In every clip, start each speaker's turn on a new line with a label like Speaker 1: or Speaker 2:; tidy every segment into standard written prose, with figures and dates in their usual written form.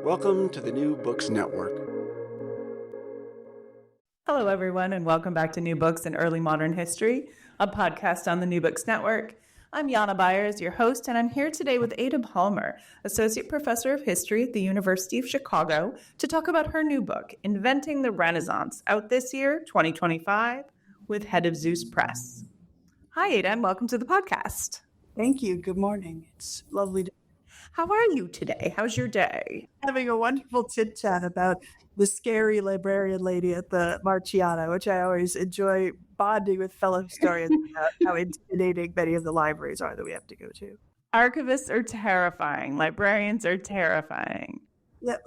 Speaker 1: Welcome to the New Books Network.
Speaker 2: Hello, everyone, and welcome back to New Books in Early Modern History, a podcast on the New Books Network. I'm Jana Byers, your host, and I'm here today with Ada Palmer, Associate Professor of History at the University of Chicago, to talk about her new book, Inventing the Renaissance, out this year, 2025, with Head of Zeus Press. Hi, Ada, and welcome to the podcast.
Speaker 3: Thank you. Good morning. It's lovely to...
Speaker 2: How are you today? How's your day?
Speaker 3: Having a wonderful chit-chat about the scary librarian lady at the Marciana, which I always enjoy bonding with fellow historians about how intimidating many of the libraries are that we have to go to.
Speaker 2: Archivists are terrifying. Librarians are terrifying.
Speaker 3: Yeah,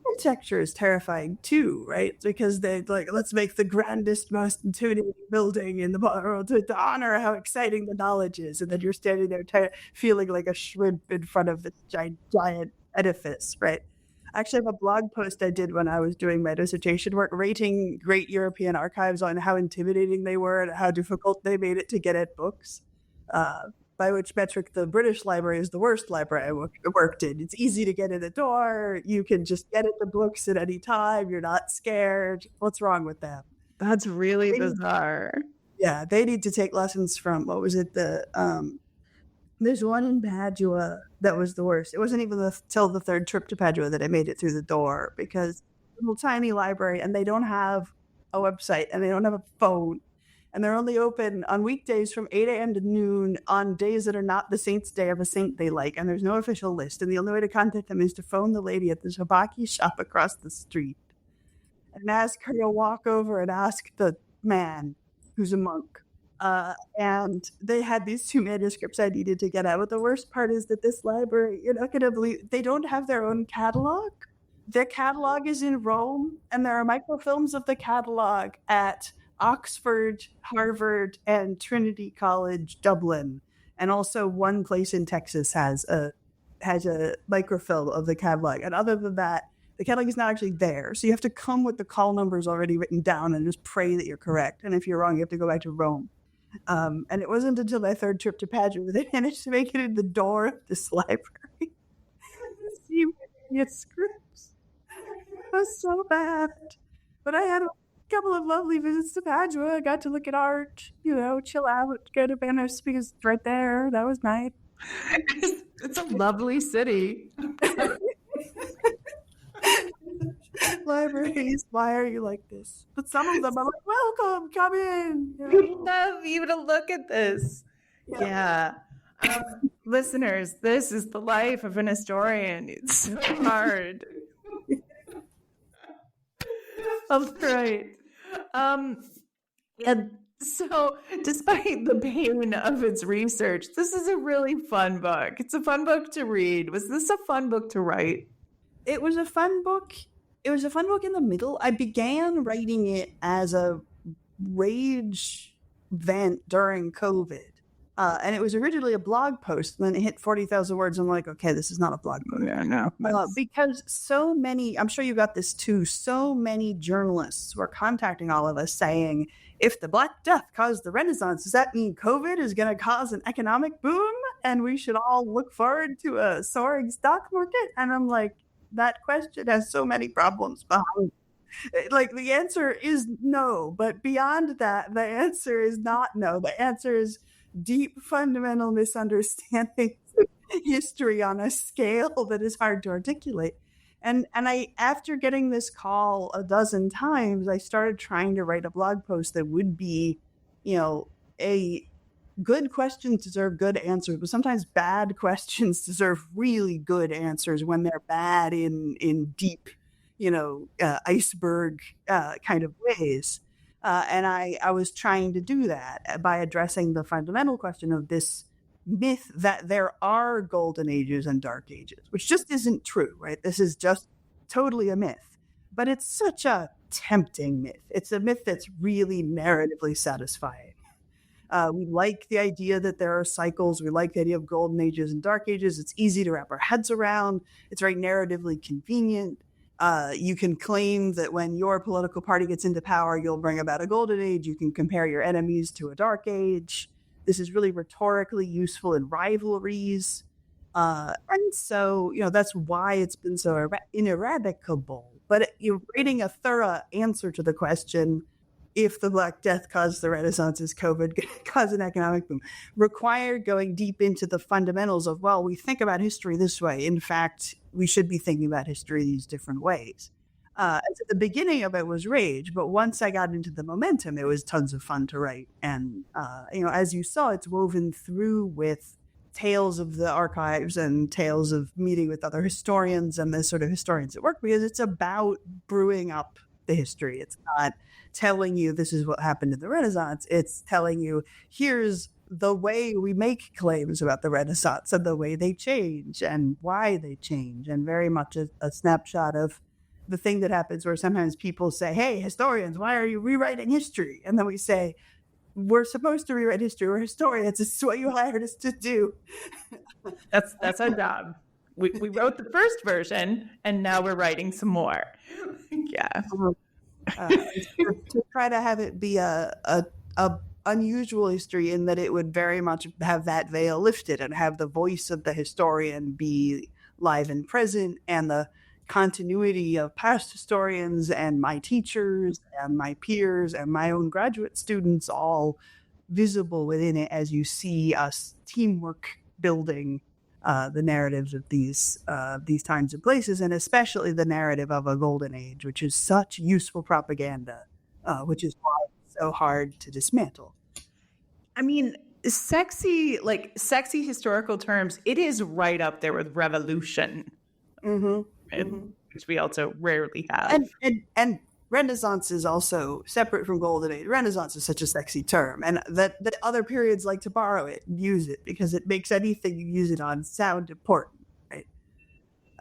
Speaker 3: architecture is terrifying too, right? Because they let's make the grandest, most intimidating building in the world to honor how exciting the knowledge is, and then you're standing there feeling like a shrimp in front of this giant edifice, right? Actually, I have a blog post I did when I was doing my dissertation work, rating great European archives on how intimidating they were and how difficult they made it to get at books. By which metric the British Library is the worst library I worked in. It's easy to get in the door. You can just get at the books at any time. You're not scared. What's wrong with them?
Speaker 2: That's really bizarre.
Speaker 3: Yeah, they need to take lessons from, what was it? There's one in Padua that was the worst. It wasn't even till the third trip to Padua that I made it through the door, because it's a little tiny library and they don't have a website and they don't have a phone. And they're only open on weekdays from 8 a.m. to noon on days that are not the saint's day of a saint they like. And there's no official list. And the only way to contact them is to phone the lady at the tabaki shop across the street and ask her to walk over and ask the man who's a monk. And they had these 2 manuscripts I needed to get out. But the worst part is that this library, you're not going to believe, they don't have their own catalog. Their catalog is in Rome, and there are microfilms of the catalog at Oxford, Harvard, and Trinity College, Dublin. And also one place in Texas has a microfilm of the catalog. And other than that, the catalog is not actually there. So you have to come with the call numbers already written down and just pray that you're correct. And if you're wrong, you have to go back to Rome. And it wasn't until my third trip to Padua that I managed to make it in the door of this library. See its scripts. It was so bad. But I had a couple of lovely visits to Padua. I got to look at art, chill out, go to Venice because it's right there. That was nice.
Speaker 2: It's a lovely city.
Speaker 3: Libraries, why are you like this? But some of them are like, welcome, come in.
Speaker 2: We love you to look at this. Yeah. Listeners, this is the life of an historian. It's so hard. That's right. And so despite the pain of its research, this is a really fun book. It's a fun book to read. Was this a fun book to write?
Speaker 3: It was a fun book. It was a fun book in the middle. I began writing it as a rage vent during COVID. And it was originally a blog post, and then it hit 40,000 words. I'm like, okay, this is not a blog post.
Speaker 2: Yeah, no.
Speaker 3: Because so many, I'm sure you got this too, so many journalists were contacting all of us saying, if the Black Death caused the Renaissance, does that mean COVID is going to cause an economic boom? And we should all look forward to a soaring stock market? And I'm like, that question has so many problems behind it. Like, the answer is no, but beyond that, the answer is not no. The answer is deep fundamental misunderstanding of history on a scale that is hard to articulate. And I, after getting this call a dozen times, I started trying to write a blog post that would be, a good questions deserve good answers, but sometimes bad questions deserve really good answers when they're bad in deep, iceberg kind of ways. And I was trying to do that by addressing the fundamental question of this myth that there are golden ages and dark ages, which just isn't true, right? This is just totally a myth. But it's such a tempting myth. It's a myth that's really narratively satisfying. We like the idea that there are cycles. We like the idea of golden ages and dark ages. It's easy to wrap our heads around. It's very narratively convenient. You can claim that when your political party gets into power, you'll bring about a golden age. You can compare your enemies to a dark age. This is really rhetorically useful in rivalries. And so, that's why it's been so ineradicable. But you're writing a thorough answer to the question, if the Black Death caused the Renaissance, is COVID caused an economic boom, required going deep into the fundamentals of, well, we think about history this way. In fact, we should be thinking about history these different ways. At the beginning of it was rage, but once I got into the momentum, it was tons of fun to write. And, as you saw, it's woven through with tales of the archives and tales of meeting with other historians and the sort of historians at work, because it's about brewing up the history. It's not telling you this is what happened in the Renaissance. It's telling you, here's the way we make claims about the Renaissance and the way they change and why they change, and very much a snapshot of the thing that happens where sometimes people say, hey, historians, why are you rewriting history? And then we say, we're supposed to rewrite history. We're historians. It's what you hired us to do.
Speaker 2: That's our job. We wrote the first version, and now we're writing some more. Yeah.
Speaker 3: To try to have it be a unusual history in that it would very much have that veil lifted and have the voice of the historian be live and present, and the continuity of past historians and my teachers and my peers and my own graduate students all visible within it as you see us teamwork building the narratives of these times and places, and especially the narrative of a golden age, which is such useful propaganda, which is why it's so hard to dismantle.
Speaker 2: I mean, sexy historical terms, it is right up there with revolution. Which we also rarely have.
Speaker 3: And Renaissance is also separate from Golden Age. Renaissance is such a sexy term, and that other periods like to borrow it and use it because it makes anything you use it on sound important, right?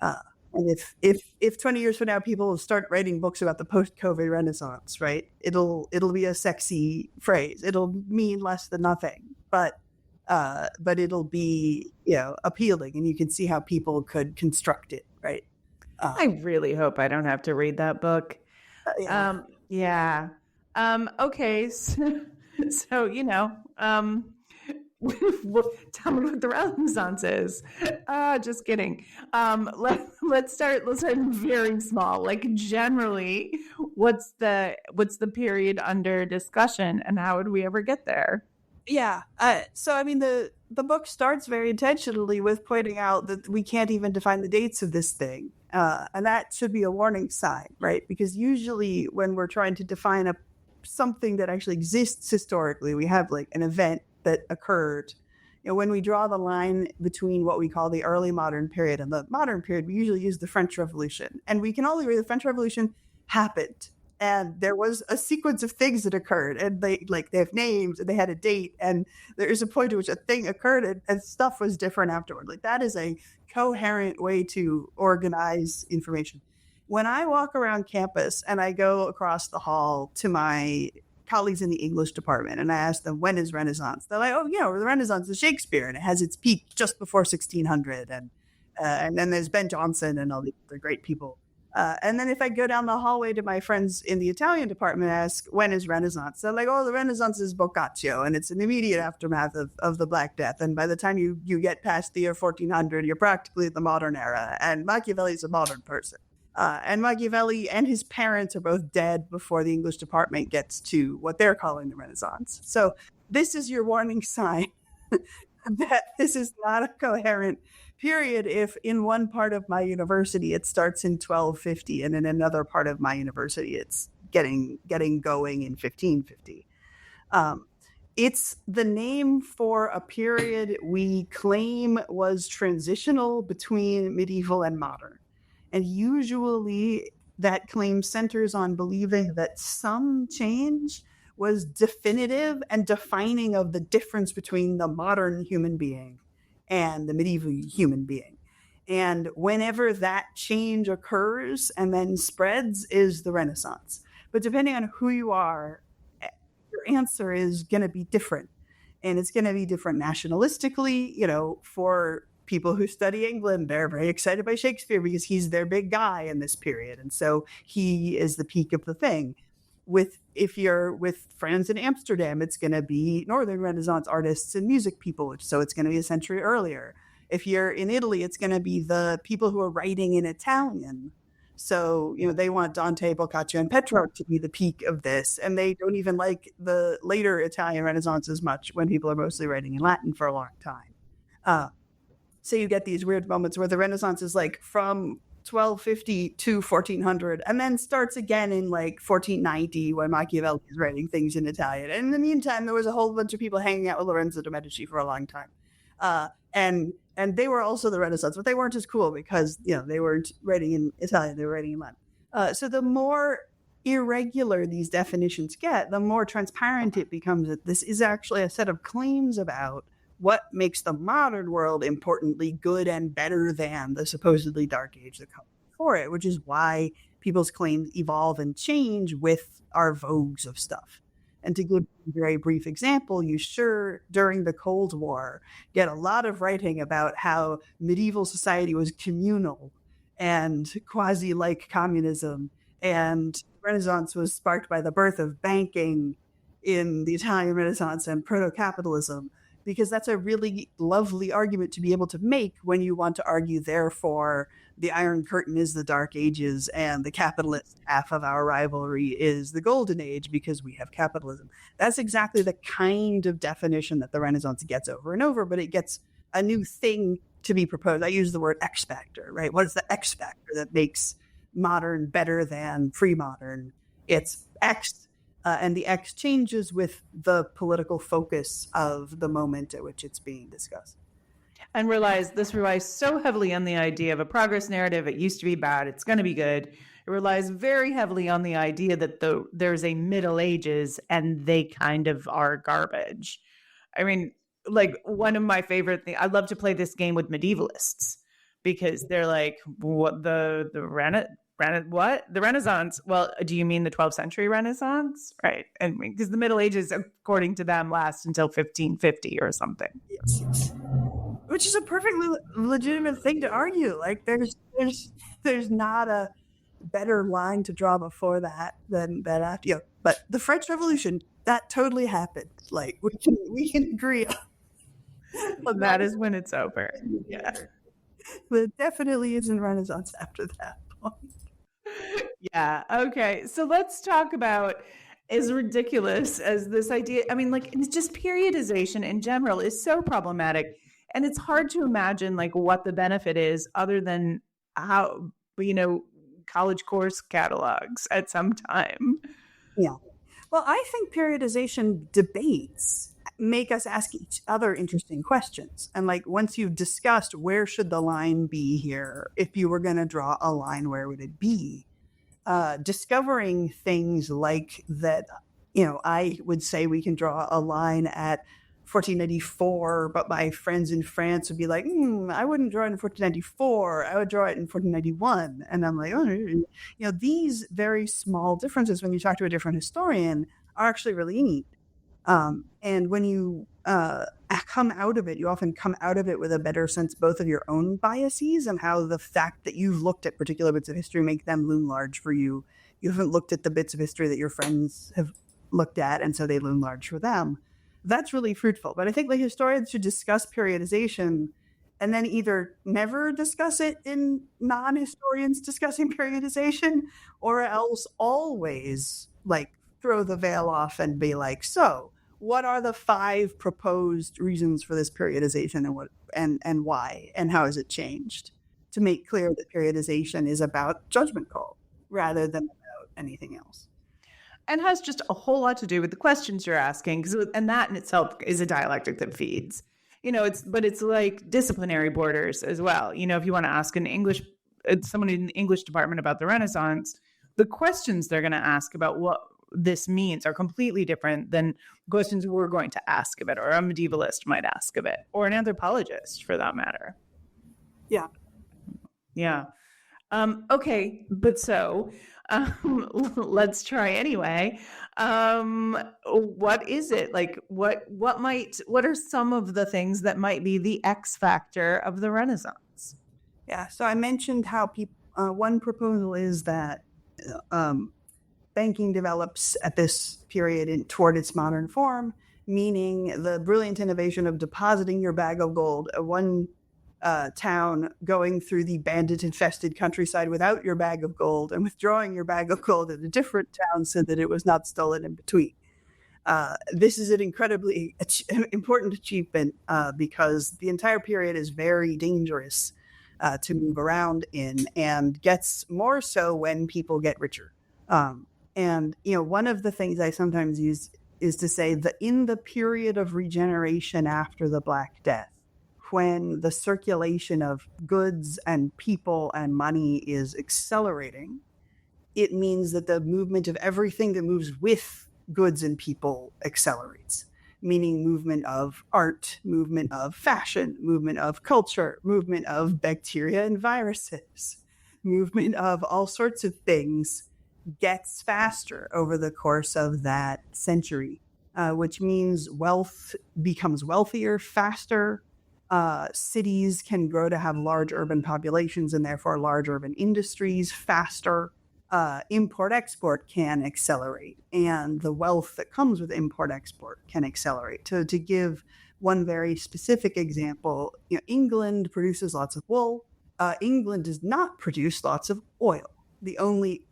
Speaker 3: And if 20 years from now people start writing books about the post-COVID Renaissance, right, it'll be a sexy phrase. It'll mean less than nothing, but it'll be appealing, and you can see how people could construct it, right?
Speaker 2: I really hope I don't have to read that book.
Speaker 3: Yeah.
Speaker 2: Okay. So tell me what the Renaissance is. Just kidding. Let's start very small. Like, generally, what's the period under discussion, and how would we ever get there?
Speaker 3: Yeah. So, I mean, the book starts very intentionally with pointing out that we can't even define the dates of this thing. And that should be a warning sign, right? Because usually when we're trying to define something that actually exists historically, we have like an event that occurred. When we draw the line between what we call the early modern period and the modern period, we usually use the French Revolution. And we can all agree the French Revolution happened. And there was a sequence of things that occurred, and they have names, and they had a date, and there is a point at which a thing occurred, and stuff was different afterward. Like, that is a coherent way to organize information. When I walk around campus and I go across the hall to my colleagues in the English department and I ask them, when is Renaissance? They're like, oh, the Renaissance is Shakespeare, and it has its peak just before 1600, and then there's Ben Jonson and all the great people. And then if I go down the hallway to my friends in the Italian department and ask, when is Renaissance? They're like, oh, the Renaissance is Boccaccio, and it's an immediate aftermath of the Black Death. And by the time you get past the year 1400, you're practically at the modern era. And Machiavelli's a modern person. And Machiavelli and his parents are both dead before the English department gets to what they're calling the Renaissance. So this is your warning sign that this is not a coherent period. If in one part of my university it starts in 1250 and in another part of my university it's getting going in 1550. It's the name for a period we claim was transitional between medieval and modern. And usually that claim centers on believing that some change was definitive and defining of the difference between the modern human being and the medieval human being. And whenever that change occurs and then spreads is the Renaissance. But depending on who you are, your answer is going to be different. And it's going to be different nationalistically. For people who study England, they're very excited by Shakespeare because he's their big guy in this period. And so he is the peak of the thing. If you're with friends in Amsterdam, it's going to be Northern Renaissance artists and music people, so it's going to be a century earlier. If you're in Italy, it's going to be the people who are writing in Italian. So, they want Dante, Boccaccio, and Petrarch to be the peak of this. And they don't even like the later Italian Renaissance as much when people are mostly writing in Latin for a long time. So you get these weird moments where the Renaissance is like from 1250 to 1400 and then starts again in like 1490 when Machiavelli is writing things in Italian. And in the meantime, there was a whole bunch of people hanging out with Lorenzo de' Medici for a long time. And they were also the Renaissance, but they weren't as cool because, they weren't writing in Italian, they were writing in Latin. So the more irregular these definitions get, the more transparent it becomes that this is actually a set of claims about what makes the modern world importantly good and better than the supposedly dark age that comes before it, which is why people's claims evolve and change with our vogues of stuff. And to give a very brief example, you during the Cold War, get a lot of writing about how medieval society was communal and quasi-like communism, and Renaissance was sparked by the birth of banking in the Italian Renaissance and proto-capitalism, because that's a really lovely argument to be able to make when you want to argue, therefore, the Iron Curtain is the Dark Ages and the capitalist half of our rivalry is the Golden Age because we have capitalism. That's exactly the kind of definition that the Renaissance gets over and over, but it gets a new thing to be proposed. I use the word X factor, right? What is the X factor that makes modern better than pre-modern? It's X. And the X changes with the political focus of the moment at which it's being discussed.
Speaker 2: And this relies so heavily on the idea of a progress narrative. It used to be bad. It's going to be good. It relies very heavily on the idea that there's a Middle Ages and they kind of are garbage. I mean, like one of my favorite things, I love to play this game with medievalists because they're like, what the Renaissance? Well, do you mean the 12th century Renaissance? Right. And because the Middle Ages, according to them, last until 1550 or something.
Speaker 3: Yes. Which is a perfectly legitimate thing to argue. Like there's not a better line to draw before that than after. But the French Revolution, that totally happened. Like we can agree on.
Speaker 2: Well, that is when it's over. Yeah.
Speaker 3: But it definitely isn't Renaissance after that point.
Speaker 2: Yeah. Okay. So let's talk about as ridiculous as this idea. I mean, like, it's just periodization in general is so problematic. And it's hard to imagine like what the benefit is other than how, college course catalogs at some time.
Speaker 3: Yeah. Well, I think periodization debates make us ask each other interesting questions. And like once you've discussed where should the line be here, if you were going to draw a line, where would it be? Discovering things like that, I would say we can draw a line at 1494, but my friends in France would be like, I wouldn't draw it in 1494. I would draw it in 1491. And I'm like, these very small differences when you talk to a different historian are actually really neat. And when you come out of it, you often come out of it with a better sense both of your own biases and how the fact that you've looked at particular bits of history make them loom large for you. You haven't looked at the bits of history that your friends have looked at, and so they loom large for them. That's really fruitful. But I think like historians should discuss periodization and then either never discuss it in non-historians discussing periodization, or else always like throw the veil off and be like, so what are the 5 proposed reasons for this periodization and why, and how has it changed, to make clear that periodization is about judgment call rather than about anything else.
Speaker 2: And has just a whole lot to do with the questions you're asking, and that in itself is a dialectic that feeds. It's like disciplinary borders as well. If you want to ask someone in the English department about the Renaissance, the questions they're going to ask about what this means are completely different than questions we're going to ask of it, or a medievalist might ask of it, or an anthropologist for that matter.
Speaker 3: Yeah.
Speaker 2: Yeah. Okay. But so let's try anyway. What is it like? What are some of the things that might be the X factor of the Renaissance?
Speaker 3: Yeah. So I mentioned how one proposal is that, banking develops at this period toward its modern form, meaning the brilliant innovation of depositing your bag of gold. One town, going through the bandit-infested countryside without your bag of gold and withdrawing your bag of gold at a different town so that it was not stolen in between. This is an incredibly important achievement because the entire period is very dangerous to move around in, and gets more so when people get richer. And one of the things I sometimes use is to say that in the period of regeneration after the Black Death, when the circulation of goods and people and money is accelerating, it means that the movement of everything that moves with goods and people accelerates, meaning movement of art, movement of fashion, movement of culture, movement of bacteria and viruses, movement of all sorts of things gets faster over the course of that century, which means wealth becomes wealthier faster. Cities can grow to have large urban populations and therefore large urban industries faster. Import-export can accelerate, and the wealth that comes with import-export can accelerate. So to give one very specific example, England produces lots of wool. England does not produce lots of oil. The only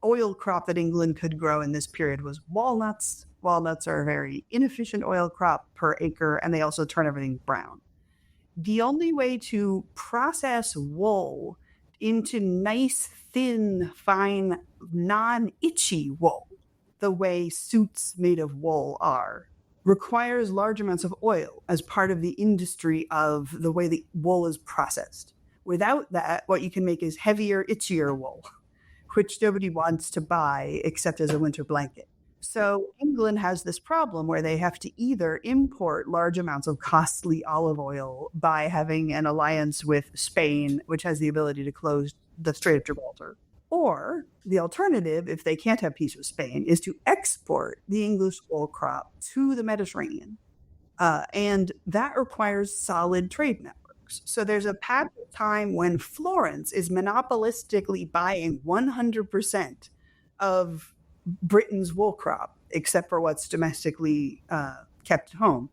Speaker 3: oil crop that England could grow in this period was walnuts. Walnuts are a very inefficient oil crop per acre, and they also turn everything brown. The only way to process wool into nice, thin, fine, non-itchy wool, the way suits made of wool are, requires large amounts of oil as part of the industry of the way the wool is processed. Without that, what you can make is heavier, itchier wool, which nobody wants to buy except as a winter blanket. So England has this problem where they have to either import large amounts of costly olive oil by having an alliance with Spain, which has the ability to close the Strait of Gibraltar, or the alternative, if they can't have peace with Spain, is to export the English wool crop to the Mediterranean. And that requires solid trade networks. So there's a patch of time when Florence is monopolistically buying 100% of Britain's wool crop, except for what's domestically kept at home,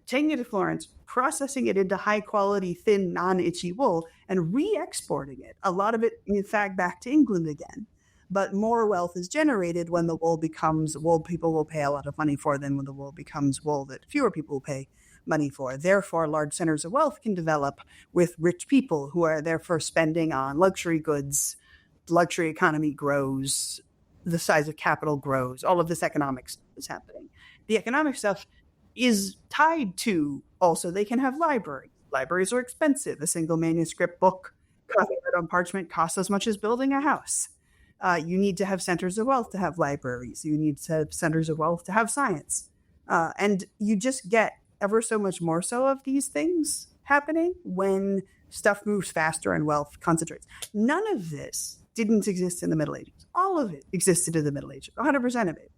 Speaker 3: taking it to Florence, processing it into high-quality, thin, non-itchy wool, and re-exporting it. A lot of it, in fact, back to England again. But more wealth is generated when the wool becomes wool people will pay a lot of money for than when the wool becomes wool that fewer people will pay money for. Therefore, large centers of wealth can develop with rich people who are therefore spending on luxury goods. The luxury economy grows. The size of capital grows. All of this economics is happening. The economic stuff is tied to also they can have libraries. Libraries are expensive. A single manuscript book copied on parchment costs as much as building a house. You need to have centers of wealth to have libraries. You need to have centers of wealth to have science. And you just get ever so much more so of these things happening when stuff moves faster and wealth concentrates. None of this didn't exist in the Middle Ages. All of it existed in the Middle Ages, 100% of it.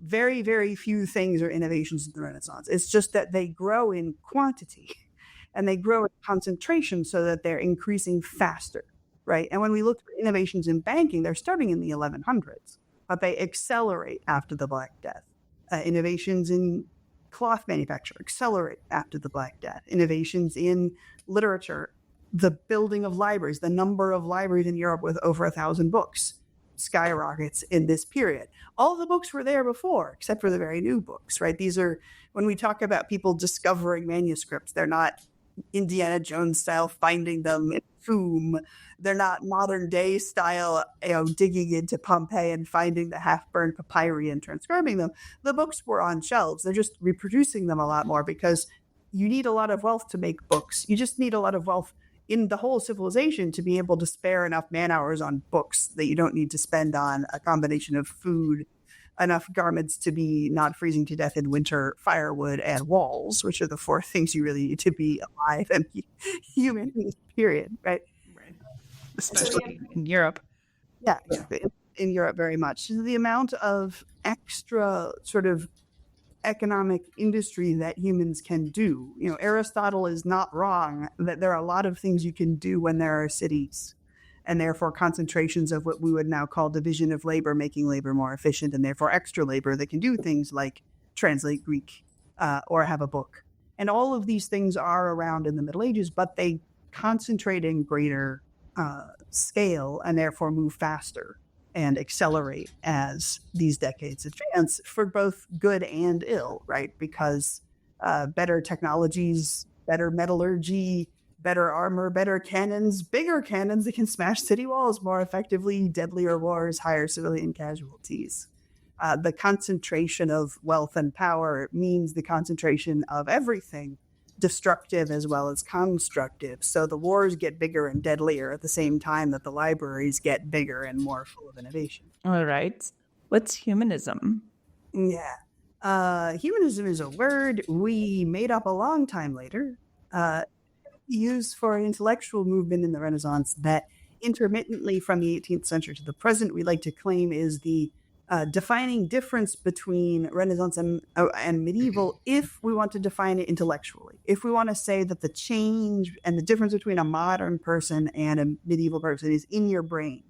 Speaker 3: Very, very few things are innovations in the Renaissance. It's just that they grow in quantity and they grow in concentration so that they're increasing faster, right? And when we look at innovations in banking, they're starting in the 1100s, but they accelerate after the Black Death. Innovations in cloth manufacture accelerate after the Black Death. Innovations in literature, the building of libraries, the number of libraries in Europe with over 1,000 books skyrockets in this period. All the books were there before, except for the very new books, right? These are, when we talk about people discovering manuscripts, they're not Indiana Jones style finding them in Foom. They're not modern day style, digging into Pompeii and finding the half-burned papyri and transcribing them. The books were on shelves. They're just reproducing them a lot more because you need a lot of wealth to make books. You just need a lot of wealth in the whole civilization to be able to spare enough man hours on books that you don't need to spend on a combination of food, enough garments to be not freezing to death in winter, firewood, and walls, which are the four things you really need to be alive and human in this period, right?
Speaker 2: Right. Especially in Europe.
Speaker 3: Yeah, in Europe very much. So the amount of extra sort of economic industry that humans can do. Aristotle is not wrong that there are a lot of things you can do when there are cities, and therefore concentrations of what we would now call division of labor, making labor more efficient, and therefore extra labor that can do things like translate Greek or have a book. And all of these things are around in the Middle Ages, but they concentrate in greater scale and therefore move faster and accelerate as these decades advance for both good and ill, right? Because better technologies, better metallurgy, better armor, better cannons, bigger cannons that can smash city walls more effectively, deadlier wars, higher civilian casualties. The concentration of wealth and power means the concentration of everything, destructive as well as constructive. So the wars get bigger and deadlier at the same time that the libraries get bigger and more full of innovation.
Speaker 2: All right. What's humanism?
Speaker 3: Yeah. Humanism is a word we made up a long time later, used for an intellectual movement in the Renaissance that intermittently from the 18th century to the present, we like to claim is the defining difference between Renaissance and medieval, if we want to define it intellectually. If we want to say that the change and the difference between a modern person and a medieval person is in your brain,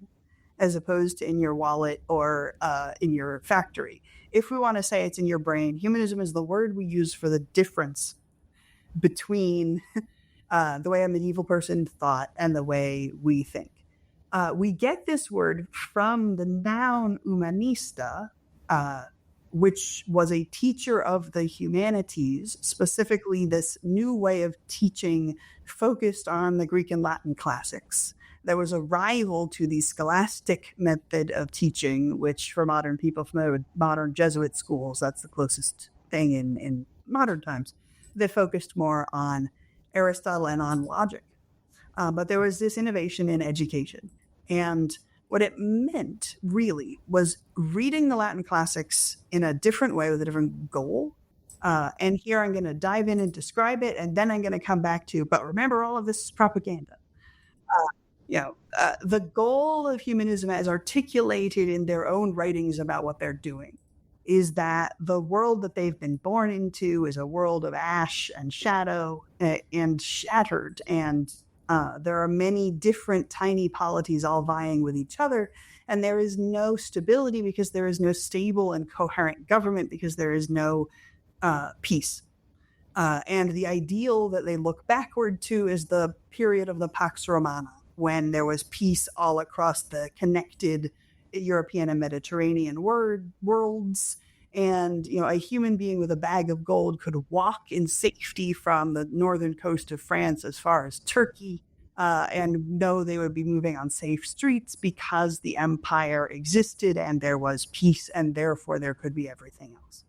Speaker 3: as opposed to in your wallet or in your factory. If we want to say it's in your brain, humanism is the word we use for the difference between the way a medieval person thought and the way we think. We get this word from the noun humanista, which was a teacher of the humanities, specifically this new way of teaching focused on the Greek and Latin classics. There was a rival to the scholastic method of teaching, which for modern people familiar with modern Jesuit schools, that's the closest thing in modern times, that focused more on Aristotle and on logic. But there was this innovation in education. And what it meant really was reading the Latin classics in a different way with a different goal. And here I'm going to dive in and describe it, and then I'm going to come back to, but remember, all of this is propaganda. The goal of humanism, as articulated in their own writings about what they're doing, is that the world that they've been born into is a world of ash and shadow and shattered, and there are many different tiny polities all vying with each other, and there is no stability because there is no stable and coherent government because there is no peace. And the ideal that they look backward to is the period of the Pax Romana, when there was peace all across the connected European and Mediterranean worlds. And, a human being with a bag of gold could walk in safety from the northern coast of France as far as Turkey, and know they would be moving on safe streets because the empire existed and there was peace, and therefore there could be everything else.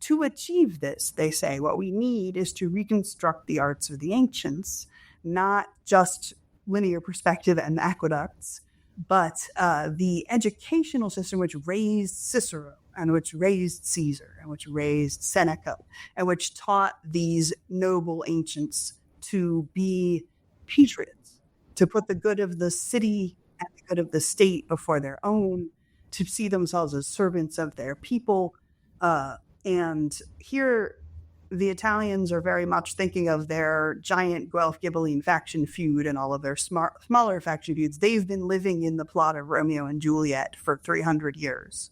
Speaker 3: To achieve this, they say, what we need is to reconstruct the arts of the ancients, not just linear perspective and aqueducts, but the educational system which raised Cicero, and which raised Caesar, and which raised Seneca, and which taught these noble ancients to be patriots, to put the good of the city and the good of the state before their own, to see themselves as servants of their people. And here, the Italians are very much thinking of their giant Guelph-Ghibelline faction feud and all of their smaller faction feuds. They've been living in the plot of Romeo and Juliet for 300 years.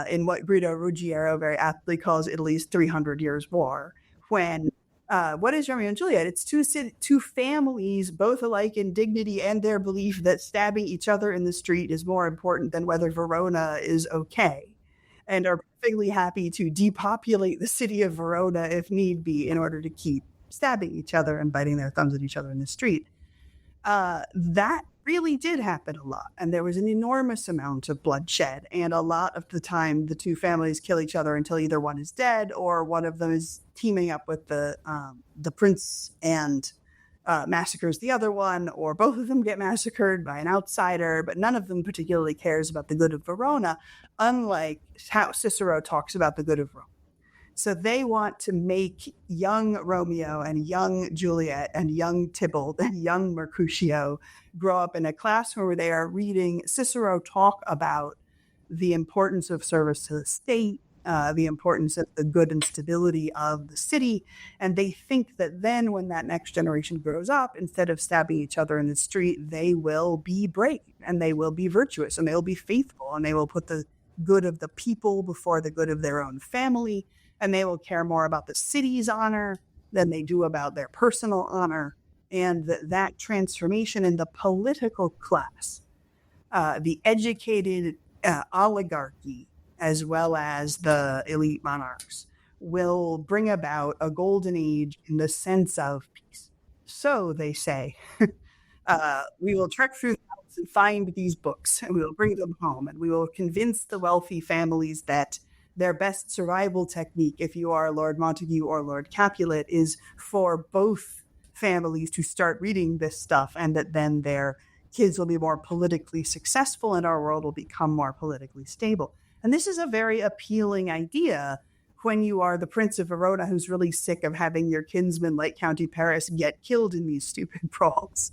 Speaker 3: In what Guido Ruggiero very aptly calls Italy's 300 years war, when what is Romeo and Juliet? It's two families, both alike in dignity and their belief that stabbing each other in the street is more important than whether Verona is okay, and are perfectly happy to depopulate the city of Verona if need be in order to keep stabbing each other and biting their thumbs at each other in the street. That really did happen a lot, and there was an enormous amount of bloodshed, and a lot of the time the two families kill each other until either one is dead or one of them is teaming up with the prince and massacres the other one, or both of them get massacred by an outsider, but none of them particularly cares about the good of Verona, unlike how Cicero talks about the good of Rome. So they want to make young Romeo and young Juliet and young Tybalt and young Mercutio grow up in a class where they are reading Cicero talk about the importance of service to the state, the importance of the good and stability of the city. And they think that then when that next generation grows up, instead of stabbing each other in the street, they will be brave and they will be virtuous and they will be faithful and they will put the good of the people before the good of their own family. And they will care more about the city's honor than they do about their personal honor, and that transformation in the political class, the educated oligarchy, as well as the elite monarchs, will bring about a golden age in the sense of peace. So they say, we will trek through the Alps and find these books, and we will bring them home, and we will convince the wealthy families that their best survival technique, if you are Lord Montague or Lord Capulet, is for both families to start reading this stuff, and that then their kids will be more politically successful and our world will become more politically stable. And this is a very appealing idea when you are the Prince of Verona who's really sick of having your kinsman, like County Paris, get killed in these stupid brawls.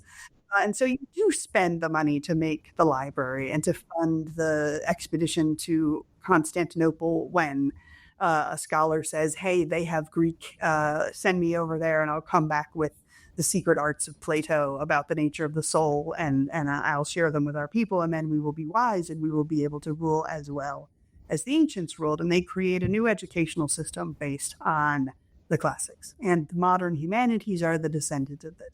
Speaker 3: And so you do spend the money to make the library and to fund the expedition to Constantinople when a scholar says, hey, they have Greek, send me over there and I'll come back with the secret arts of Plato about the nature of the soul, and I'll share them with our people, and then we will be wise and we will be able to rule as well as the ancients ruled. And they create a new educational system based on the classics. And the modern humanities are the descendants of this.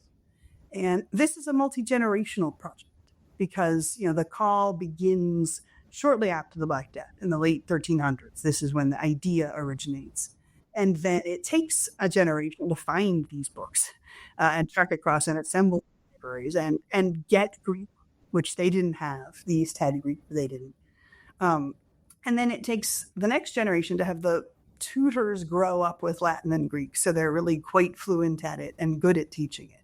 Speaker 3: And this is a multi-generational project because, the call begins shortly after the Black Death in the late 1300s. This is when the idea originates. And then it takes a generation to find these books and trek across and assemble libraries and get Greek, which they didn't have. The East had Greek, they didn't. And then it takes the next generation to have the tutors grow up with Latin and Greek, so they're really quite fluent at it and good at teaching it.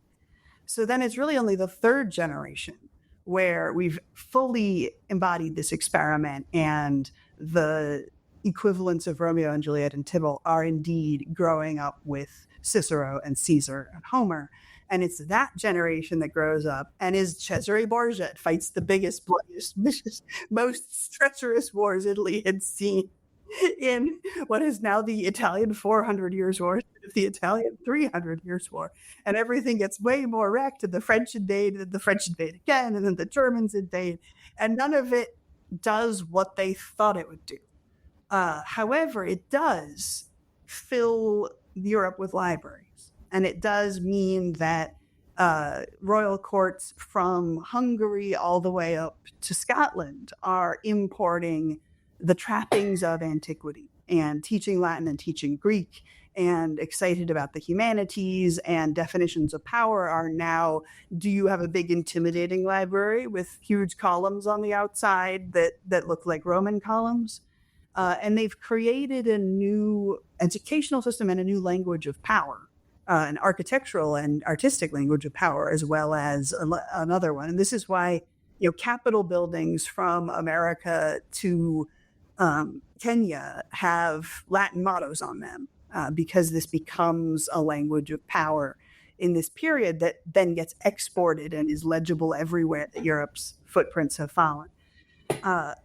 Speaker 3: So then it's really only the third generation where we've fully embodied this experiment, and the equivalents of Romeo and Juliet and Tybalt are indeed growing up with Cicero and Caesar and Homer. And it's that generation that grows up and is Cesare Borgia, fights the biggest, bloodiest, most treacherous wars Italy had seen in what is now the Italian 400 years war, the Italian 300 years war. And everything gets way more wrecked, and the French invade, and the French invade again, and then the Germans invade. And none of it does what they thought it would do. However, it does fill Europe with libraries. And it does mean that royal courts from Hungary all the way up to Scotland are importing the trappings of antiquity and teaching Latin and teaching Greek, and excited about the humanities, and definitions of power are now, do you have a big intimidating library with huge columns on the outside that look like Roman columns? And they've created a new educational system and a new language of power, an architectural and artistic language of power, as well as another one. And this is why, Capitol buildings from America to Kenya have Latin mottos on them, because this becomes a language of power in this period that then gets exported and is legible everywhere that Europe's footprints have fallen.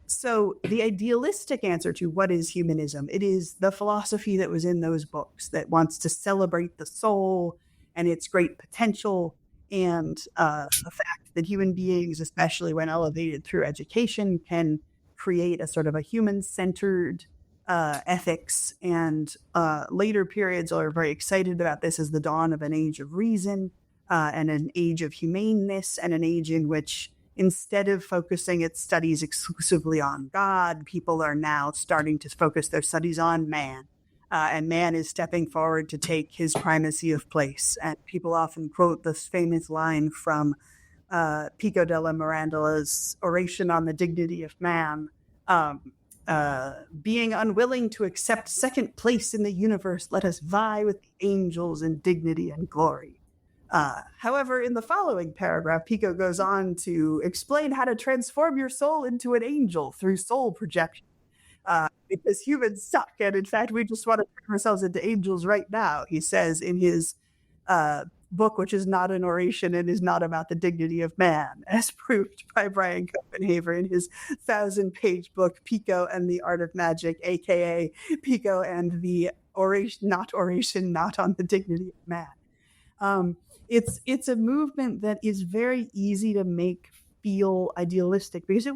Speaker 3: So the idealistic answer to what is humanism, it is the philosophy that was in those books that wants to celebrate the soul and its great potential, and the fact that human beings, especially when elevated through education, can create a sort of a human-centered ethics. And later periods are very excited about this as the dawn of an age of reason, and an age of humaneness, and an age in which, instead of focusing its studies exclusively on God, people are now starting to focus their studies on man. And man is stepping forward to take his primacy of place. And people often quote this famous line from Pico della Mirandola's Oration on the Dignity of Man, being unwilling to accept second place in the universe, let us vie with the angels in dignity and glory. However, in the following paragraph, Pico goes on to explain how to transform your soul into an angel through soul projection. Because humans suck, and in fact, we just want to turn ourselves into angels right now, he says in his book, which is not an oration and is not about the dignity of man, as proved by Brian Copenhaver in his 1,000-page book, Pico and the Art of Magic, aka Pico and the oration, not on the dignity of man. It's a movement that is very easy to make feel idealistic, because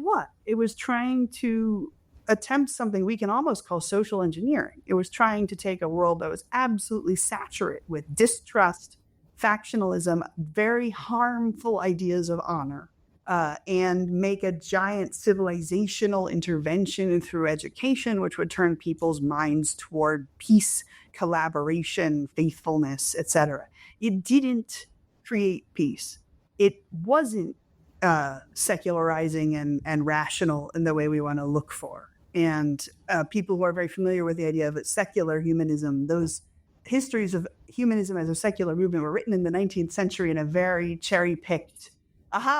Speaker 3: it was trying to attempt something we can almost call social engineering. It was trying to take a world that was absolutely saturated with distrust, factionalism, very harmful ideas of honor, and make a giant civilizational intervention through education, which would turn people's minds toward peace, collaboration, faithfulness, etc. It didn't create peace. It wasn't secularizing and rational in the way we want to look for. And people who are very familiar with the idea of secular humanism, those histories of humanism as a secular movement were written in the 19th century in a very cherry-picked,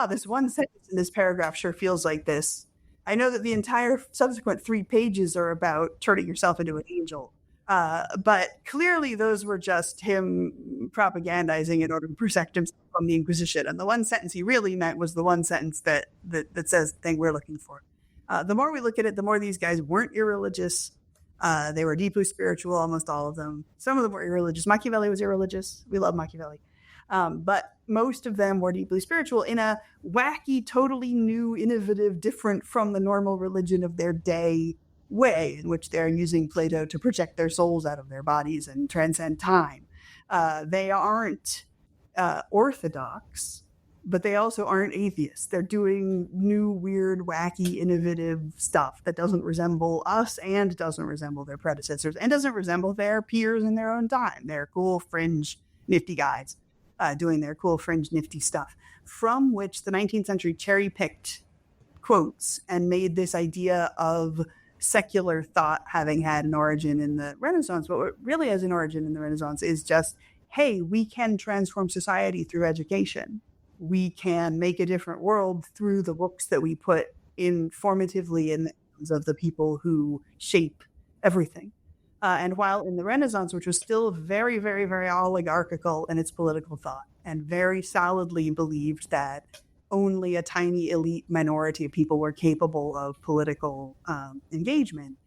Speaker 3: this one sentence in this paragraph sure feels like this. I know that the entire subsequent 3 pages are about turning yourself into an angel. But clearly those were just him propagandizing in order to protect himself from the Inquisition. And the one sentence he really meant was the one sentence that says the thing we're looking for. The more we look at it, the more these guys weren't irreligious. They were deeply spiritual, almost all of them. Some of them were irreligious. Machiavelli was irreligious. We love Machiavelli. But most of them were deeply spiritual in a wacky, totally new, innovative, different from the normal religion of their day way, in which they're using Plato to project their souls out of their bodies and transcend time. They aren't orthodox, but they also aren't atheists. They're doing new, weird, wacky, innovative stuff that doesn't resemble us and doesn't resemble their predecessors and doesn't resemble their peers in their own time. They're cool, fringe, nifty guys doing their cool, fringe, nifty stuff, from which the 19th century cherry-picked quotes and made this idea of secular thought having had an origin in the Renaissance. But what really has an origin in the Renaissance is just, hey, we can transform society through education. We can make a different world through the books that we put informatively in the hands of the people who shape everything. And while in the Renaissance, which was still very, very, very oligarchical in its political thought and very solidly believed that only a tiny elite minority of people were capable of political engagement,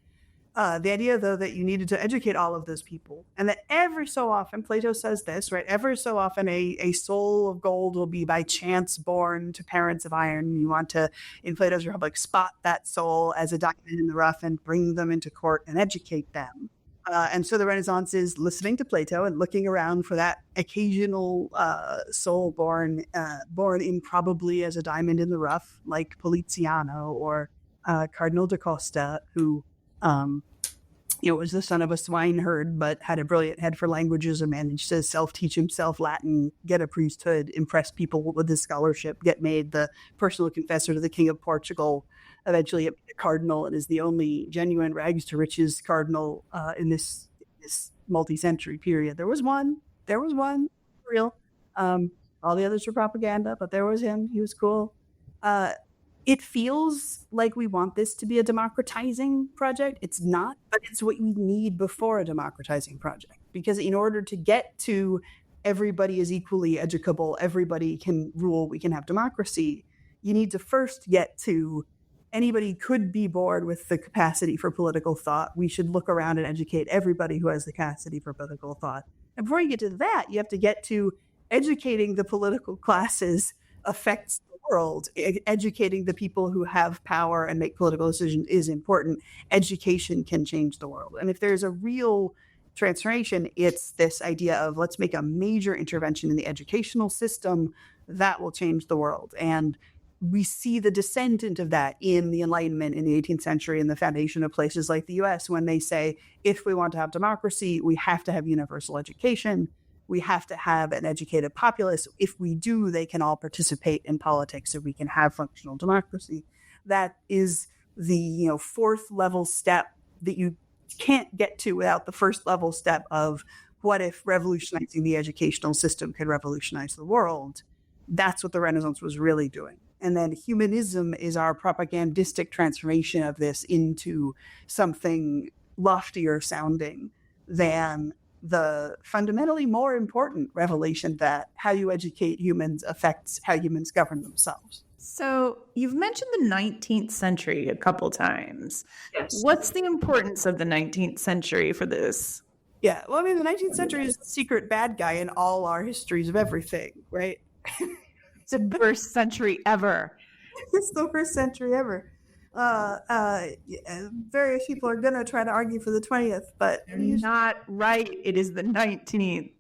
Speaker 3: the idea, though, that you needed to educate all of those people, and that every so often, Plato says this, right? Every so often a soul of gold will be by chance born to parents of iron. You want to, in Plato's Republic, spot that soul as a diamond in the rough and bring them into court and educate them. And so the Renaissance is listening to Plato and looking around for that occasional soul born improbably as a diamond in the rough, like Poliziano or Cardinal da Costa, who was the son of a swineherd, but had a brilliant head for languages and managed to self-teach himself Latin, get a priesthood, impress people with his scholarship, get made the personal confessor to the King of Portugal, eventually a cardinal, and is the only genuine rags to riches cardinal in this multi-century period. There was one, for real. All the others were propaganda, but there was him. He was cool. It feels like we want this to be a democratizing project. It's not, but it's what we need before a democratizing project. Because in order to get to everybody is equally educable, everybody can rule, we can have democracy, you need to first get to anybody could be bored with the capacity for political thought. We should look around and educate everybody who has the capacity for political thought. And before you get to that, you have to get to educating the political classes affects the world. Educating the people who have power and make political decisions is important. Education can change the world. And if there's a real transformation, it's this idea of let's make a major intervention in the educational system that will change the world. And we see the descendant of that in the Enlightenment in the 18th century and the foundation of places like the US, when they say, if we want to have democracy, we have to have universal education. We have to have an educated populace. If we do, they can all participate in politics so we can have functional democracy. That is the fourth level step that you can't get to without the first level step of what if revolutionizing the educational system could revolutionize the world. That's what the Renaissance was really doing. And then humanism is our propagandistic transformation of this into something loftier sounding than the fundamentally more important revelation that how you educate humans affects how humans govern themselves.
Speaker 2: So you've mentioned the 19th century a couple times.
Speaker 3: Yes.
Speaker 2: What's the importance of the 19th century for this?
Speaker 3: Yeah, well, I mean, the 19th century is the secret bad guy in all our histories of everything, right?
Speaker 2: It's the worst century ever.
Speaker 3: It's the worst century ever. various people are going to try to argue for the 20th, but
Speaker 2: You're not right. It is the 19th.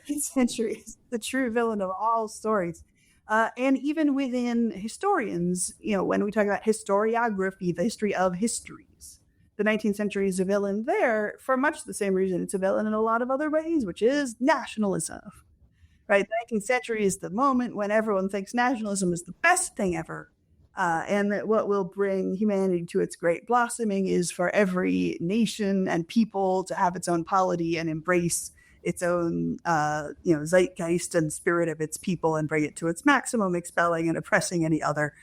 Speaker 3: 19th century is the true villain of all stories. And even within historians, when we talk about historiography, the history of histories, the 19th century is a villain there for much the same reason it's a villain in a lot of other ways, which is nationalism. Right? The 19th century is the moment when everyone thinks nationalism is the best thing ever. And that what will bring humanity to its great blossoming is for every nation and people to have its own polity and embrace its own, zeitgeist and spirit of its people and bring it to its maximum, expelling and oppressing any other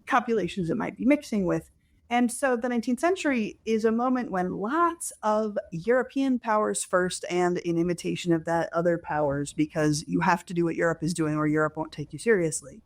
Speaker 3: populations it might be mixing with. And so the 19th century is a moment when lots of European powers first, and in imitation of that, other powers, because you have to do what Europe is doing or Europe won't take you seriously,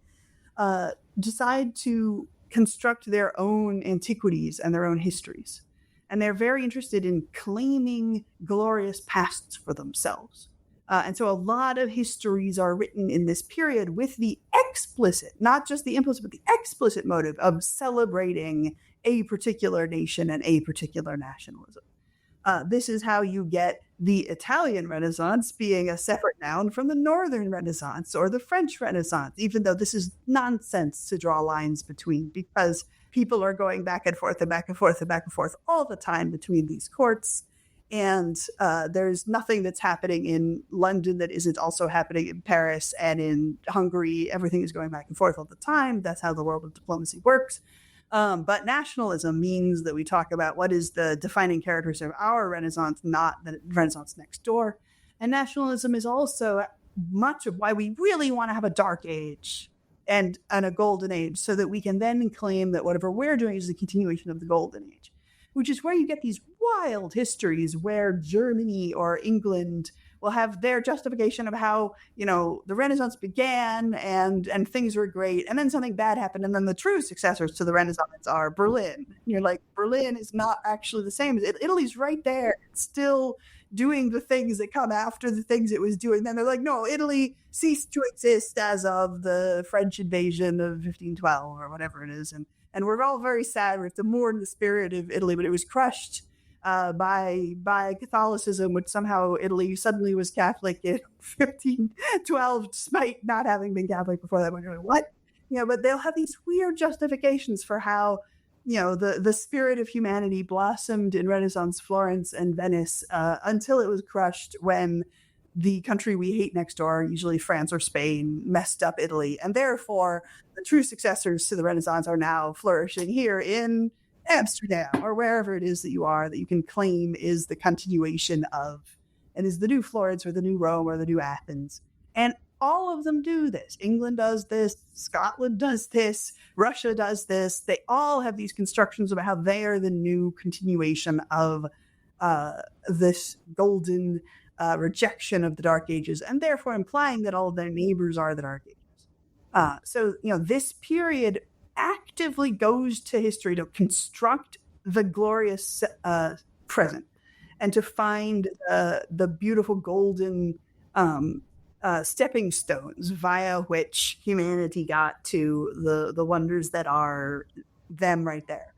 Speaker 3: decide to construct their own antiquities and their own histories. And they're very interested in claiming glorious pasts for themselves. And so a lot of histories are written in this period with the explicit, not just the implicit, but the explicit motive of celebrating a particular nation and a particular nationalism. This is how you get the Italian Renaissance being a separate noun from the Northern Renaissance or the French Renaissance, even though this is nonsense to draw lines between, because people are going back and forth and back and forth and back and forth all the time between these courts. And there's nothing that's happening in London that isn't also happening in Paris and in Hungary. Everything is going back and forth all the time. That's how the world of diplomacy works. But nationalism means that we talk about what is the defining characteristic of our Renaissance, not the Renaissance next door. And nationalism is also much of why we really want to have a dark age and a golden age, so that we can then claim that whatever we're doing is the continuation of the golden age, which is where you get these wild histories where Germany or England will have their justification of how, the Renaissance began and things were great. And then something bad happened. And then the true successors to the Renaissance are Berlin. And you're like, Berlin is not actually the same. Italy's right there. It's still doing the things that come after the things it was doing. Then they're like, no, Italy ceased to exist as of the French invasion of 1512 or whatever it is. And we're all very sad. We have to mourn the spirit of Italy, but it was crushed by Catholicism, which somehow Italy suddenly was Catholic in 1512, despite not having been Catholic before that. We're going, what? But they'll have these weird justifications for how, the spirit of humanity blossomed in Renaissance Florence and Venice until it was crushed when the country we hate next door, usually France or Spain, messed up Italy. And therefore, the true successors to the Renaissance are now flourishing here in Amsterdam or wherever it is that you are, that you can claim is the continuation of, and is the new Florence or the new Rome or the new Athens. And all of them do this. England does this, Scotland does this, Russia does this. They all have these constructions about how they are the new continuation of this golden rejection of the Dark Ages, and therefore implying that all of their neighbors are the Dark Ages. So this period actively goes to history to construct the glorious present and to find the beautiful golden stepping stones via which humanity got to the wonders that are them right there.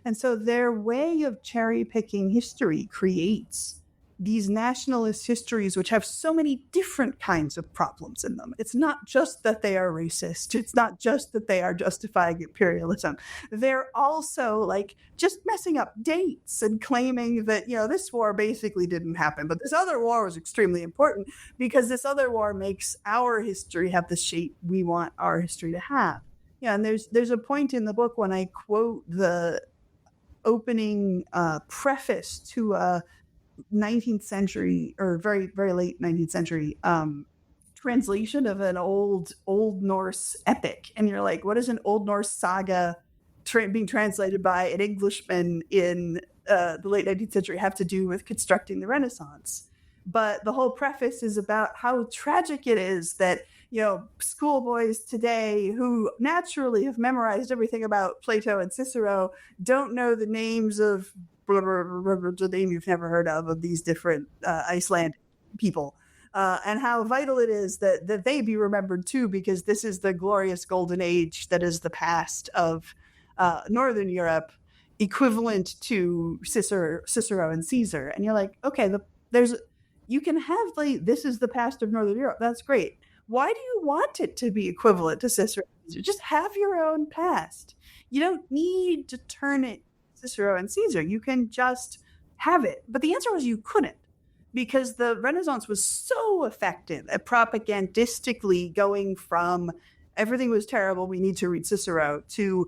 Speaker 3: And so their way of cherry picking history creates these nationalist histories, which have so many different kinds of problems in them. It's not just that they are racist. It's not just that they are justifying imperialism. They're also just messing up dates and claiming that, this war basically didn't happen, but this other war was extremely important because this other war makes our history have the shape we want our history to have. And there's a point in the book when I quote the opening preface to a 19th century or very, very late 19th century translation of an old Norse epic. And you're like, what is an Old Norse saga being translated by an Englishman in the late 19th century have to do with constructing the Renaissance? But the whole preface is about how tragic it is that, schoolboys today who naturally have memorized everything about Plato and Cicero don't know the names of the name you've never heard of these different Icelandic people, and how vital it is that they be remembered too, because this is the glorious golden age that is the past of Northern Europe. equivalent to Cicero and Caesar. And you're like, okay, you can have like, this is the past of Northern Europe. That's great. Why do you want it to be equivalent to Cicero? Just have your own past. You don't need to turn it Cicero and Caesar. You can just have it. But the answer was you couldn't, because the Renaissance was so effective at propagandistically going from everything was terrible, we need to read Cicero, to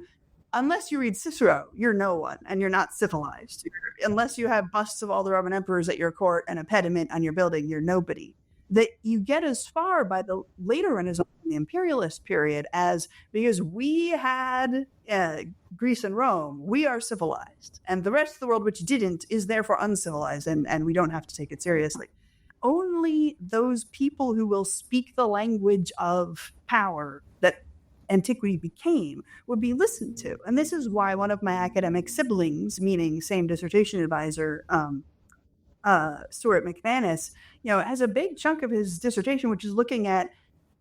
Speaker 3: unless you read Cicero, you're no one and you're not civilized. Unless you have busts of all the Roman emperors at your court and a pediment on your building, you're nobody. That you get as far by the later Renaissance and the imperialist period as, because we had Greece and Rome, we are civilized. And the rest of the world, which didn't, is therefore uncivilized, and we don't have to take it seriously. Only those people who will speak the language of power that antiquity became would be listened to. And this is why one of my academic siblings, meaning same dissertation advisor, Stuart McManus, has a big chunk of his dissertation, which is looking at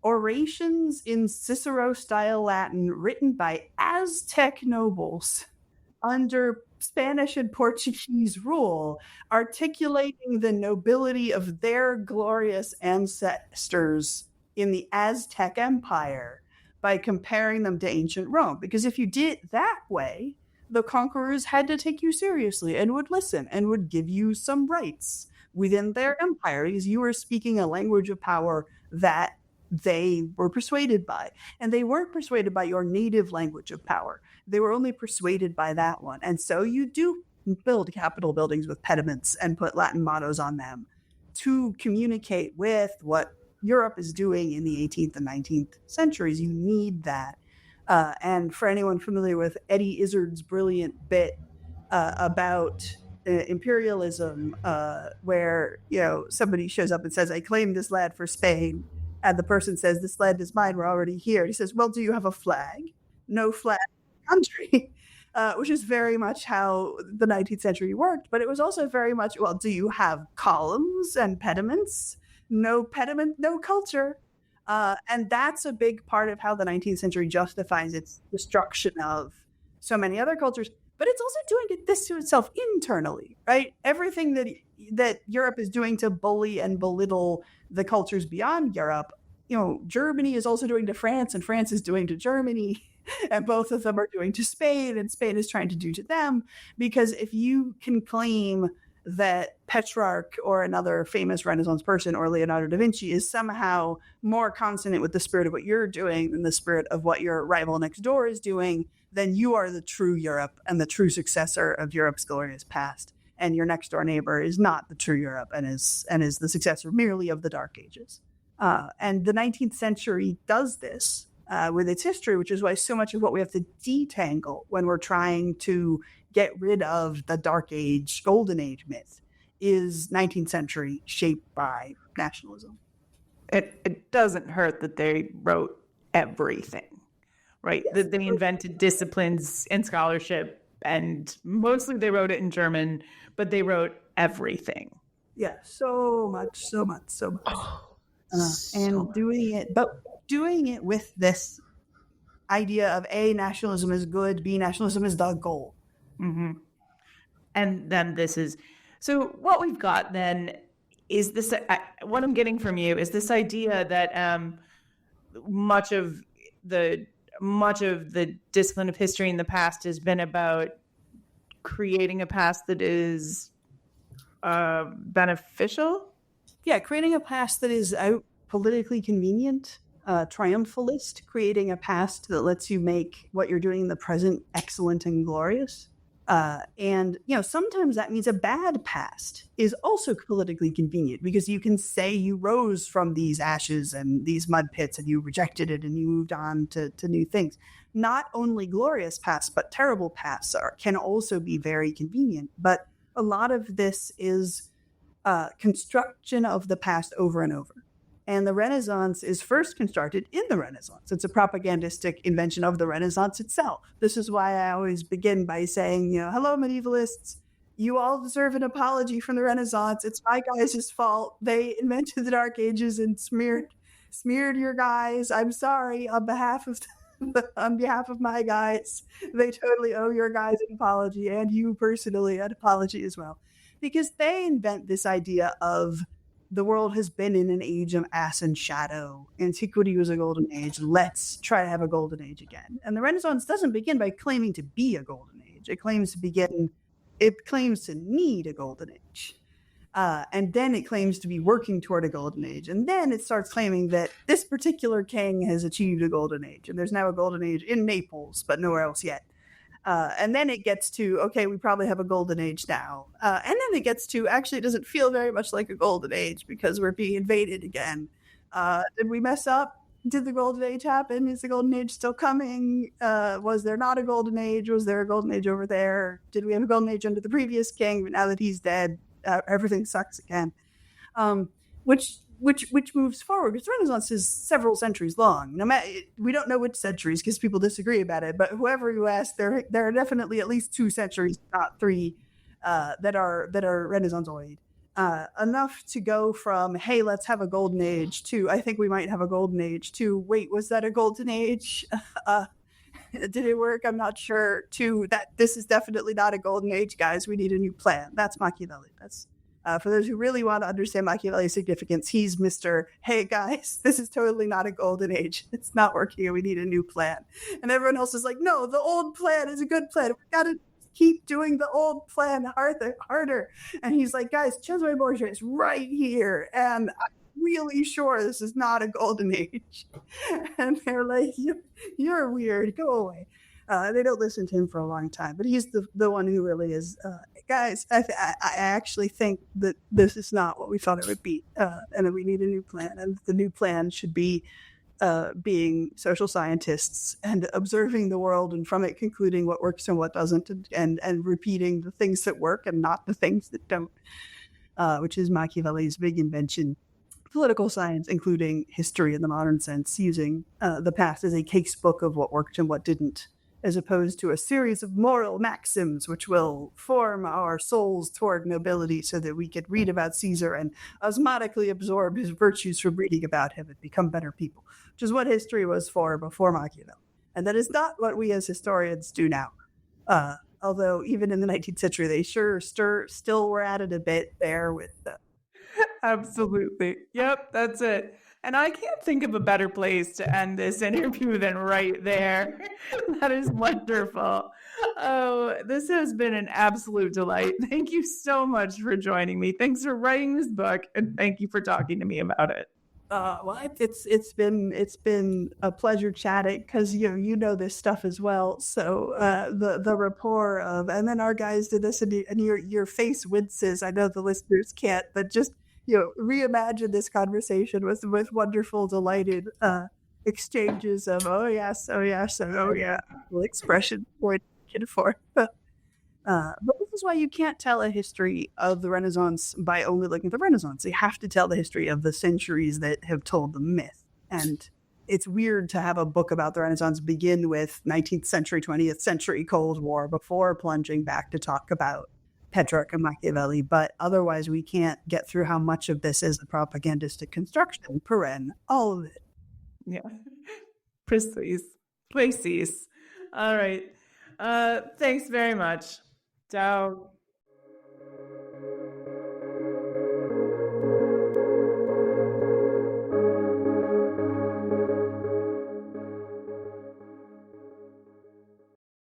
Speaker 3: orations in Cicero-style Latin written by Aztec nobles under Spanish and Portuguese rule, articulating the nobility of their glorious ancestors in the Aztec Empire by comparing them to ancient Rome. Because if you did it that way, the conquerors had to take you seriously and would listen and would give you some rights within their empire, because you were speaking a language of power that they were persuaded by. And they weren't persuaded by your native language of power. They were only persuaded by that one. And so you do build Capitol buildings with pediments and put Latin mottos on them to communicate with what Europe is doing in the 18th and 19th centuries. You need that. And for anyone familiar with Eddie Izzard's brilliant bit about imperialism, where somebody shows up and says, "I claim this land for Spain," and the person says, "This land is mine. We're already here." He says, "Well, do you have a flag?" "No flag, country." Which is very much how the 19th century worked. But it was also very much, well, do you have columns and pediments? No pediment, no culture. And that's a big part of how the 19th century justifies its destruction of so many other cultures. But it's also doing this to itself internally, right? Everything that Europe is doing to bully and belittle the cultures beyond Europe, Germany is also doing to France, and France is doing to Germany, and both of them are doing to Spain, and Spain is trying to do to them. Because if you can claim that Petrarch or another famous Renaissance person or Leonardo da Vinci is somehow more consonant with the spirit of what you're doing than the spirit of what your rival next door is doing, then you are the true Europe and the true successor of Europe's glorious past. And your next door neighbor is not the true Europe and is the successor merely of the Dark Ages. And the 19th century does this with its history, which is why so much of what we have to detangle when we're trying to get rid of the Dark Age, Golden Age myth is 19th century shaped by nationalism.
Speaker 2: It doesn't hurt that they wrote everything, right?
Speaker 3: Yes.
Speaker 2: They invented disciplines in scholarship, and mostly they wrote it in German, but they wrote everything.
Speaker 3: Yeah, so much. And doing it with this idea of A, nationalism is good, B, nationalism is the goal.
Speaker 2: Mm-hmm. And then so what we've got then is this, what I'm getting from you is this idea that much of the discipline of history in the past has been about creating a past that is beneficial.
Speaker 3: Yeah, creating a past that is politically convenient, triumphalist, creating a past that lets you make what you're doing in the present excellent and glorious. And sometimes that means a bad past is also politically convenient, because you can say you rose from these ashes and these mud pits and you rejected it and you moved on to new things. Not only glorious pasts, but terrible pasts can also be very convenient. But a lot of this is construction of the past over and over. And the Renaissance is first constructed in the Renaissance. It's a propagandistic invention of the Renaissance itself. This is why I always begin by saying, hello, medievalists. You all deserve an apology from the Renaissance. It's my guys' fault. They invented the Dark Ages and smeared your guys. I'm sorry on behalf of On behalf of my guys, they totally owe your guys an apology, and you personally an apology as well. Because they invent this idea of the world has been in an age of ass and shadow. Antiquity was a golden age. Let's try to have a golden age again. And the Renaissance doesn't begin by claiming to be a golden age. It claims to need a golden age. And then it claims to be working toward a golden age. And then it starts claiming that this particular king has achieved a golden age. And there's now a golden age in Naples, but nowhere else yet. And then it gets to, okay, we probably have a golden age now. And then it gets to, actually, it doesn't feel very much like a golden age because we're being invaded again. Did we mess up? Did the golden age happen? Is the golden age still coming? Was there not a golden age? Was there a golden age over there? Did we have a golden age under the previous king? But now that he's dead, everything sucks again. Which moves forward, because the Renaissance is several centuries long. We don't know which centuries because people disagree about it, but whoever you ask, there are definitely at least 2 centuries, not 3, that are Renaissanceoid. Enough to go from, hey, let's have a golden age, to, I think we might have a golden age, to, wait, was that a golden age? Did it work? I'm not sure. To, that this is definitely not a golden age, guys. We need a new plan. That's Machiavelli. That's for those who really want to understand Machiavelli's significance, he's Mr. Hey guys, this is totally not a golden age. It's not working and we need a new plan. And everyone else is like, no, the old plan is a good plan. We got to keep doing the old plan harder. And he's like, guys, Cesare Borgia is right here. And I'm really sure this is not a golden age. And they're like, you're weird. Go away. They don't listen to him for a long time, but he's the one who really is. Guys, I actually think that this is not what we thought it would be, and that we need a new plan. And the new plan should be being social scientists and observing the world, and from it concluding what works and what doesn't, and repeating the things that work and not the things that don't, which is Machiavelli's big invention. Political science, including history in the modern sense, using the past as a casebook of what worked and what didn't, as opposed to a series of moral maxims which will form our souls toward nobility so that we could read about Caesar and osmotically absorb his virtues from reading about him and become better people, which is what history was for before Machiavelli. And that is not what we as historians do now. Although even in the 19th century, they still were at it a bit there with...
Speaker 2: Absolutely. Yep, that's it. And I can't think of a better place to end this interview than right there. That is wonderful. Oh, this has been an absolute delight. Thank you so much for joining me. Thanks for writing this book, and thank you for talking to me about it.
Speaker 3: Well, it's been a pleasure chatting, because you know this stuff as well. So the rapport of, and then our guys did this, and your face winces. I know the listeners can't, but just reimagine this conversation with wonderful, delighted exchanges of oh yes, and oh yeah, expression point and forth. But this is why you can't tell a history of the Renaissance by only looking at the Renaissance. You have to tell the history of the centuries that have told the myth. And it's weird to have a book about the Renaissance begin with 19th century, 20th century Cold War before plunging back to talk about Petrarch and Machiavelli, but otherwise we can't get through how much of this is a propagandistic construction, all of it.
Speaker 2: Yeah. Precis. All right. Thanks very much. Ciao.